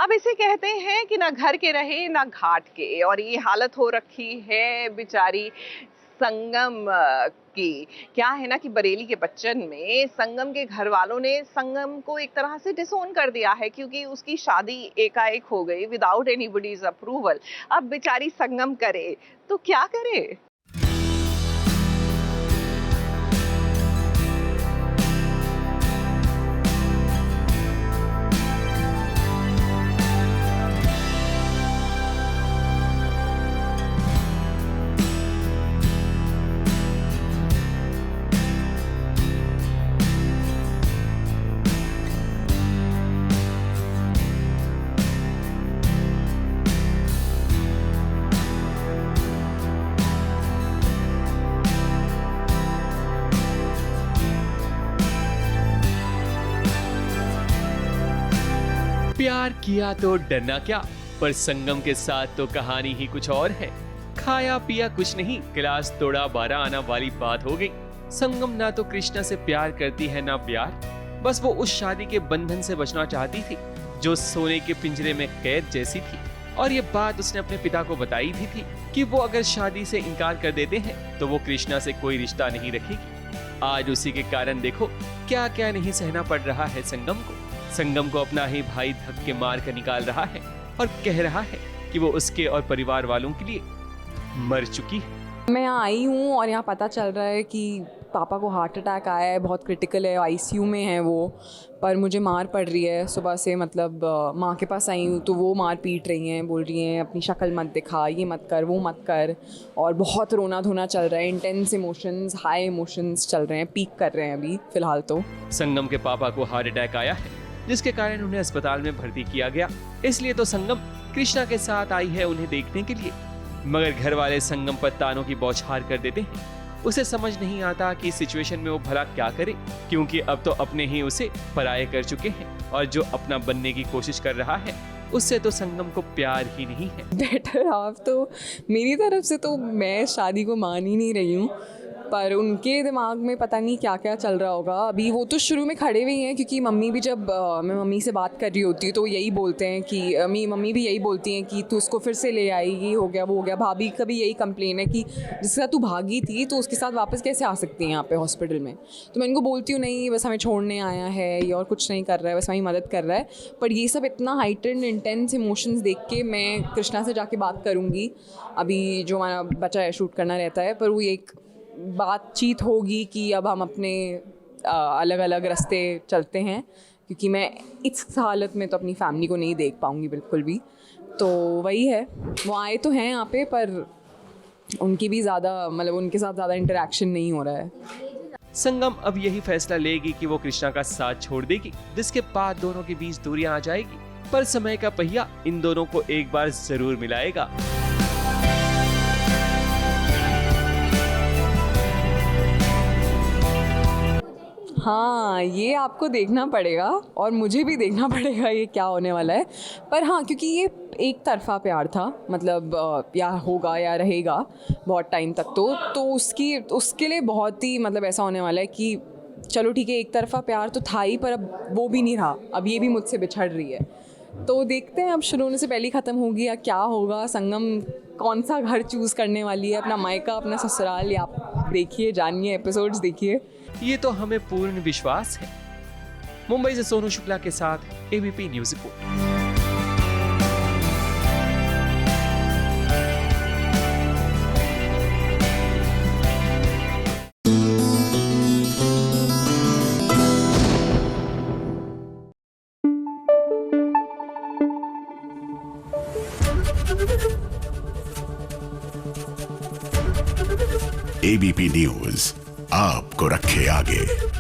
अब इसे कहते हैं कि ना घर के रहे ना घाट के, और ये हालत हो रखी है बेचारी संगम की। क्या है ना कि बरेली के बच्चन में संगम के घर वालों ने संगम को एक तरह से डिसोन कर दिया है, क्योंकि उसकी शादी एकाएक हो गई विदाउट एनीबॉडीज अप्रूवल। अब बेचारी संगम करे तो क्या करे। प्यार किया तो डरना क्या, पर संगम के साथ तो कहानी ही कुछ और है। खाया पिया कुछ नहीं, गिलास तोड़ा 12 आना वाली बात हो गई। संगम ना तो कृष्णा से प्यार करती है ना प्यार, बस वो उस शादी के बंधन से बचना चाहती थी जो सोने के पिंजरे में कैद जैसी थी। और ये बात उसने अपने पिता को बताई भी थी कि वो अगर शादी से इनकार कर देते हैं तो वो कृष्णा से कोई रिश्ता नहीं रखेगी। आज उसी के कारण देखो क्या क्या नहीं सहना पड़ रहा है संगम को। संगम को अपना ही भाई धक के मार कर निकाल रहा है और कह रहा है कि वो उसके और परिवार वालों के लिए मर चुकी है। मैं यहाँ आई हूँ और यहाँ पता चल रहा है कि पापा को हार्ट अटैक आया है, बहुत क्रिटिकल है, आईसीयू में है वो। पर मुझे मार पड़ रही है सुबह से, मतलब माँ के पास आई हूँ तो वो मार पीट रही हैं, बोल रही हैं अपनी शक्ल मत दिखा, ये मत कर, वो मत कर। और बहुत रोना धोना चल रहा है, इंटेंस इमोशंस, हाई इमोशंस चल रहे हैं, पीक कर रहे हैं अभी फिलहाल तो। संगम के पापा को हार्ट अटैक आया है जिसके कारण उन्हें अस्पताल में भर्ती किया गया। इसलिए तो संगम कृष्णा के साथ आई है उन्हें देखने के लिए। मगर घर वाले संगम पर तानों की बौछार कर देते हैं। उसे समझ नहीं आता कि इस सिचुएशन में वो भला क्या करे, क्योंकि अब तो अपने ही उसे पराये कर चुके हैं और जो अपना बनने की कोशिश कर रहा है उससे तो संगम को प्यार ही नहीं है। बेटर हाफ तो मेरी तरफ से तो मैं शादी को मान ही नहीं रही हूँ, पर उनके दिमाग में पता नहीं क्या क्या चल रहा होगा। अभी वो तो शुरू में खड़े हुए हैं, क्योंकि मम्मी भी जब मैं मम्मी से बात कर रही होती हूँ तो यही बोलते हैं कि मम्मी भी यही बोलती हैं कि तू उसको फिर से ले आई, ये हो गया वो हो गया। भाभी का भी यही कंप्लेन है कि जिसके साथ तू भागी थी तो उसके साथ वापस कैसे आ सकती है यहाँ पे हॉस्पिटल में। तो मैं इनको बोलती हूँ नहीं, बस हमें छोड़ने आया है, ये और कुछ नहीं कर रहा है, बस हमारी मदद कर रहा है। पर ये सब इतना हाइटेंड इंटेंस इमोशंस देख के मैं कृष्णा से जाके बात करूँगी। अभी जो हमारा बचा है शूट करना रहता है, पर वो एक बातचीत होगी कि अब हम अपने अलग अलग रास्ते चलते हैं, क्योंकि मैं इस हालत में तो अपनी फैमिली को नहीं देख पाऊँगी बिल्कुल भी। तो वही है, वो आए तो हैं यहाँ पे, पर उनकी भी ज़्यादा मतलब उनके साथ ज़्यादा इंटरेक्शन नहीं हो रहा है। संगम अब यही फैसला लेगी कि वो कृष्णा का साथ छोड़ देगी, जिसके बाद दोनों के बीच दूरियां आ जाएगी। पर समय का पहिया इन दोनों को एक बार जरूर मिलाएगा। हाँ, ये आपको देखना पड़ेगा और मुझे भी देखना पड़ेगा ये क्या होने वाला है। पर हाँ, क्योंकि ये एक तरफा प्यार था, मतलब या होगा या रहेगा बहुत टाइम तक, तो उसके लिए बहुत ही मतलब ऐसा होने वाला है कि चलो ठीक है, एक तरफा प्यार तो था ही, पर अब वो भी नहीं रहा, अब ये भी मुझसे बिछड़ रही है। तो देखते हैं अब शुरू होने से पहले ही ख़त्म होगी या क्या होगा। संगम कौन सा घर चूज़ करने वाली है, अपना मायका अपना ससुराल, या आप देखिए, जानिए, एपिसोड्स देखिए। ये तो हमें पूर्ण विश्वास है। मुंबई से सोनू शुक्ला के साथ ABP news report. ABP news आपको रखे आगे।